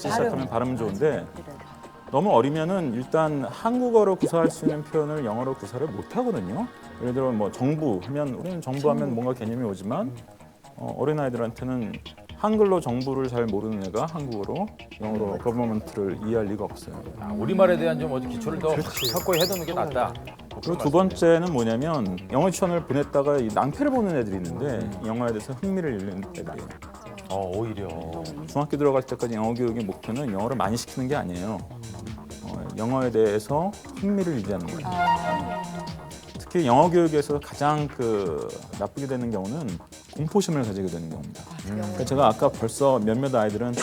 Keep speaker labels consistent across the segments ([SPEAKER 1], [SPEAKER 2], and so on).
[SPEAKER 1] 같이 시작하면 발음은 좋은데 너무 어리면은 일단 한국어로 구사할 수 있는 표현을 영어로 구사를 못 하거든요. 예를 들어 뭐 정부 하면 우리는 정부하면 뭔가 개념이 오지만 어린 아이들한테는 한글로 정부를 잘 모르는 애가 한국어로 영어로 거버먼트를 이해할 리가 없어요.
[SPEAKER 2] 우리말에 대한 좀 어디 기초를 더 확고히 해두는 게 낫다.
[SPEAKER 1] 그리고 두 번째는 뭐냐면 영어 유치원을 보냈다가 이 낭패를 보는 애들이 있는데 영어에 대해서 흥미를 잃는 애들이에요.
[SPEAKER 2] 오히려.
[SPEAKER 1] 중학교 들어갈 때까지 영어 교육의 목표는 영어를 많이 시키는 게 아니에요. 영어에 대해서 흥미를 유지하는 거예요. 특히 영어 교육에서 가장 나쁘게 되는 경우는 공포심을 가지게 되는 경우입니다. 그러니까 제가 아까 벌써 몇몇 아이들은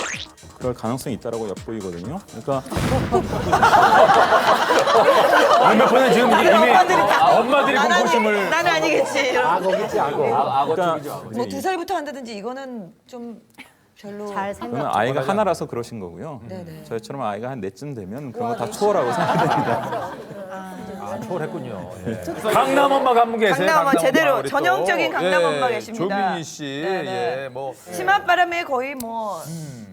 [SPEAKER 1] 그럴 가능성이 있다라고 엿보이거든요. 그러니까
[SPEAKER 2] 몇몇 분은 지금 이미 엄마들이 공포심을.
[SPEAKER 3] 나는 아니겠지.
[SPEAKER 4] 악어겠지, 악어.
[SPEAKER 1] 그러니까
[SPEAKER 3] 뭐 2살부터 한다든지 이거는 좀 별로.
[SPEAKER 5] 잘
[SPEAKER 1] 그건
[SPEAKER 5] 생각.
[SPEAKER 1] 아이가 하나라서 그러신 거고요.
[SPEAKER 3] 네네.
[SPEAKER 1] 저희처럼 아이가 한 넷쯤 되면 그런 거 다 초월하고 생각됩니다.
[SPEAKER 2] 초월했군요. 예. 강남 엄마 간 분 계세요.
[SPEAKER 3] 강남 엄마 제대로
[SPEAKER 2] 우리 또.
[SPEAKER 3] 전형적인 강남 엄마
[SPEAKER 2] 예,
[SPEAKER 3] 계십니다.
[SPEAKER 2] 조민희 씨,
[SPEAKER 3] 네네.
[SPEAKER 2] 예, 뭐
[SPEAKER 3] 치맛바람에 거의 뭐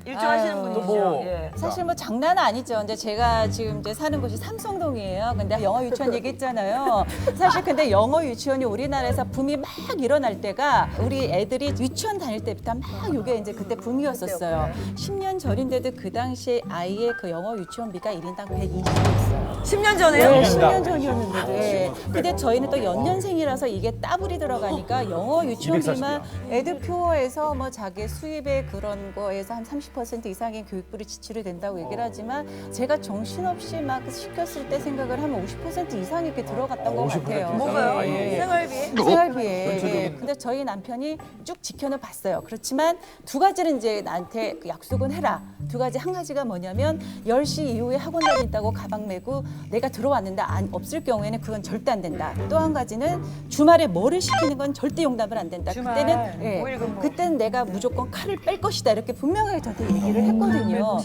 [SPEAKER 3] 일조하시는 분이죠.
[SPEAKER 2] 뭐.
[SPEAKER 3] 예.
[SPEAKER 5] 사실 뭐 장난 아니죠. 근데 제가 지금 이제 사는 곳이 삼성동이에요. 근데 영어 유치원 얘기했잖아요. 사실 근데 영어 유치원이 우리나라에서 붐이 막 일어날 때가 우리 애들이 유치원 다닐 때부터 막 이게 이제 그때 붐이었었어요. 10년 전인데도 그 당시에 아이의 그 영어 유치원비가 1인당 120이었어요.
[SPEAKER 3] 10년 전에요?
[SPEAKER 5] 네, 10년 전이었는데도. 예. 근데 저희는 또 연년생이라서 이게 따블이 들어가니까 영어 유치원비만 애들 표어에서 뭐 자기 수입의 그런 거에서 한 30% 이상의 교육비를 지출이 된다고 얘기를 하지만 제가 정신없이 막 시켰을 때 생각을 하면 50% 이상 이렇게 들어갔던 것 같아요.
[SPEAKER 3] 뭐가요?
[SPEAKER 5] 예.
[SPEAKER 3] 생활비?
[SPEAKER 5] 생활비에. 예. 근데 저희 남편이 쭉 지켜는 봤어요. 그렇지만 두 가지는 이제 나한테 그 약속은 해라. 두 가지. 한 가지가 뭐냐면 10시 이후에 학원 다닌다고 가방 메고 내가 들어왔는데 없을 경우에는 그건 절대 안 된다. 또 한 가지는 주말에 뭐를 시키는 건 절대 용납을 안 된다.
[SPEAKER 3] 주말,
[SPEAKER 5] 그때는
[SPEAKER 3] 오일 근무.
[SPEAKER 5] 그때는 내가 무조건 칼을 뺄 것이다. 이렇게 분명하게 저한테 얘기를 했거든요.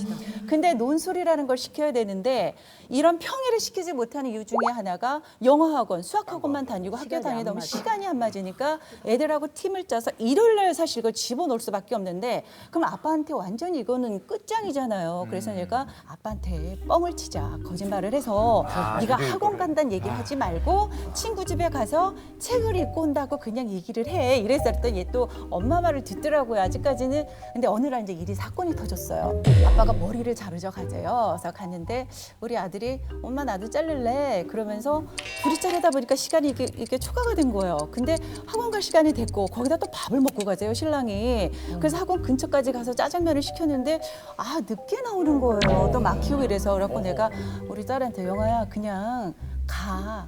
[SPEAKER 5] 근데 논술이라는 걸 시켜야 되는데 이런 평일에 시키지 못하는 이유 중에 하나가 영어 학원, 수학 학원만 다니고 학교 다니다 보면 시간이 안 맞으니까 애들하고 팀을 짜서 일요일 날 사실 이걸 집어넣을 수밖에 없는데 그럼 아빠한테 완전히 이거는 끝장이잖아요. 그래서 내가 아빠한테 뻥을 치자. 거짓말을 해서 네가 학원 간다는 얘기를 하지 말고 친구 집에 가서 책을 읽고 온다고 그냥 얘기를 해. 이래서 했더니 얘 또 엄마 말을 듣더라고요. 아직까지는. 근데 어느 날 이제 일이 사건이 터졌어요. 아빠가 머리를 자르러 가재요. 그래서 갔는데 우리 아들이 엄마 나도 자를래. 그러면서 둘이 자르다 보니까 시간이 이게 초과가 된 거예요. 근데 학원 갈 시간이 됐고 거기다 또 밥을 먹고 가재요, 신랑이. 그래서 학원 근처까지 가서 짜장면을 시켰는데 늦게 나오는 거예요. 또 막히고 이래서. 그래갖고 내가 우리 딸한테 영아야 그냥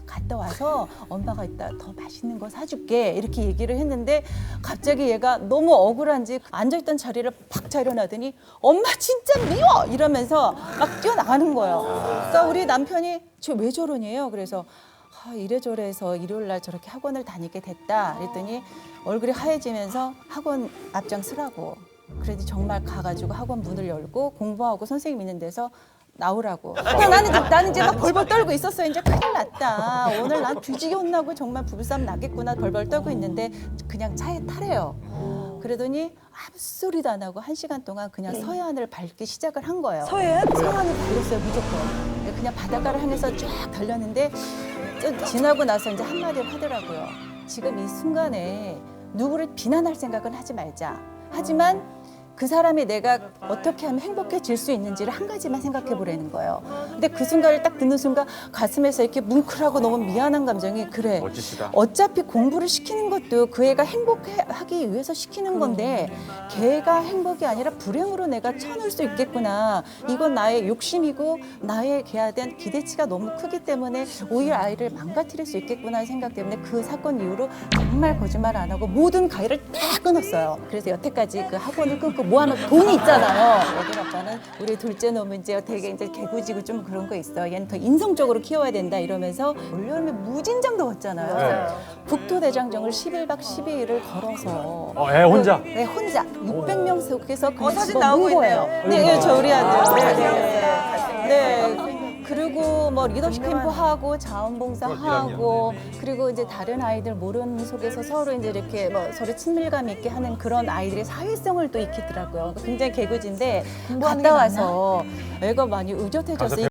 [SPEAKER 5] 갔다 와서 엄마가 이따 더 맛있는 거 사줄게 이렇게 얘기를 했는데 갑자기 얘가 너무 억울한지 앉아있던 자리를 팍 차려놔더니 엄마 진짜 미워 이러면서 막 뛰어나가는 거예요. 그러니까 우리 남편이 쟤 왜 저러니에요? 그래서 이래저래 해서 일요일 날 저렇게 학원을 다니게 됐다 그랬더니 얼굴이 하얘지면서 학원 앞장 서라고. 그래도 정말 가가지고 학원 문을 열고 공부하고 선생님 있는 데서 나오라고. 그냥 나는 이제 막 벌벌 떨고 있었어요. 이제 큰일 났다. 오늘 난 뒤지게 혼나고 정말 부부싸움 나겠구나 벌벌 떨고 있는데 그냥 차에 타래요. 그러더니 아무 소리도 안 하고 1시간 동안 그냥 서해안을 밟기 시작을 한 거예요.
[SPEAKER 3] 서해안?
[SPEAKER 5] 서해안을 달렸어요 무조건. 그냥 바닷가를 향해서 쫙 달렸는데 좀 지나고 나서 이제 한마디를 하더라고요. 지금 이 순간에 누구를 비난할 생각은 하지 말자. 하지만 그 사람이 내가 어떻게 하면 행복해질 수 있는지를 한 가지만 생각해 보라는 거예요. 근데 그 순간을 딱 듣는 순간 가슴에서 이렇게 뭉클하고 너무 미안한 감정이 그래.
[SPEAKER 2] 멋지시다.
[SPEAKER 5] 어차피 공부를 시키는 것도 그 애가 행복하기 위해서 시키는 건데 걔가 행복이 아니라 불행으로 내가 쳐놓을 수 있겠구나. 이건 나의 욕심이고 나의 걔에 대한 기대치가 너무 크기 때문에 오히려 아이를 망가뜨릴 수 있겠구나 생각 때문에 그 사건 이후로 정말 거짓말 안 하고 모든 가위를 딱 끊었어요. 그래서 여태까지 그 학원을 끊고 모아놓은 돈이 있잖아요. 여기 아빠는 우리 둘째 놈은 이제 되게 이제 개구지고 좀 그런 거 있어. 얘는 더 인성적으로 키워야 된다 이러면서 올여름에 무진장도 왔잖아요. 국토대장정을 11박 12일을 걸어서
[SPEAKER 2] 애 혼자?
[SPEAKER 5] 네, 혼자 600명 속에서 그냥
[SPEAKER 3] 사진
[SPEAKER 5] 집어
[SPEAKER 3] 나오고
[SPEAKER 5] 온 거예요.
[SPEAKER 3] 있네요.
[SPEAKER 5] 네, 저희 우리 아들. 네. 그 그리고 뭐 리더십 캠프
[SPEAKER 3] 훌륭하네.
[SPEAKER 5] 하고 자원봉사 하고 그리고 이제 다른 아이들 모르는 속에서 서로 이제 이렇게 뭐 서로 친밀감 있게 하는 그런 아이들의 사회성을 또 익히더라고요. 굉장히 개구지인데
[SPEAKER 3] 공부하는
[SPEAKER 5] 갔다
[SPEAKER 3] 게
[SPEAKER 5] 와서 애가 많이 의젓해져서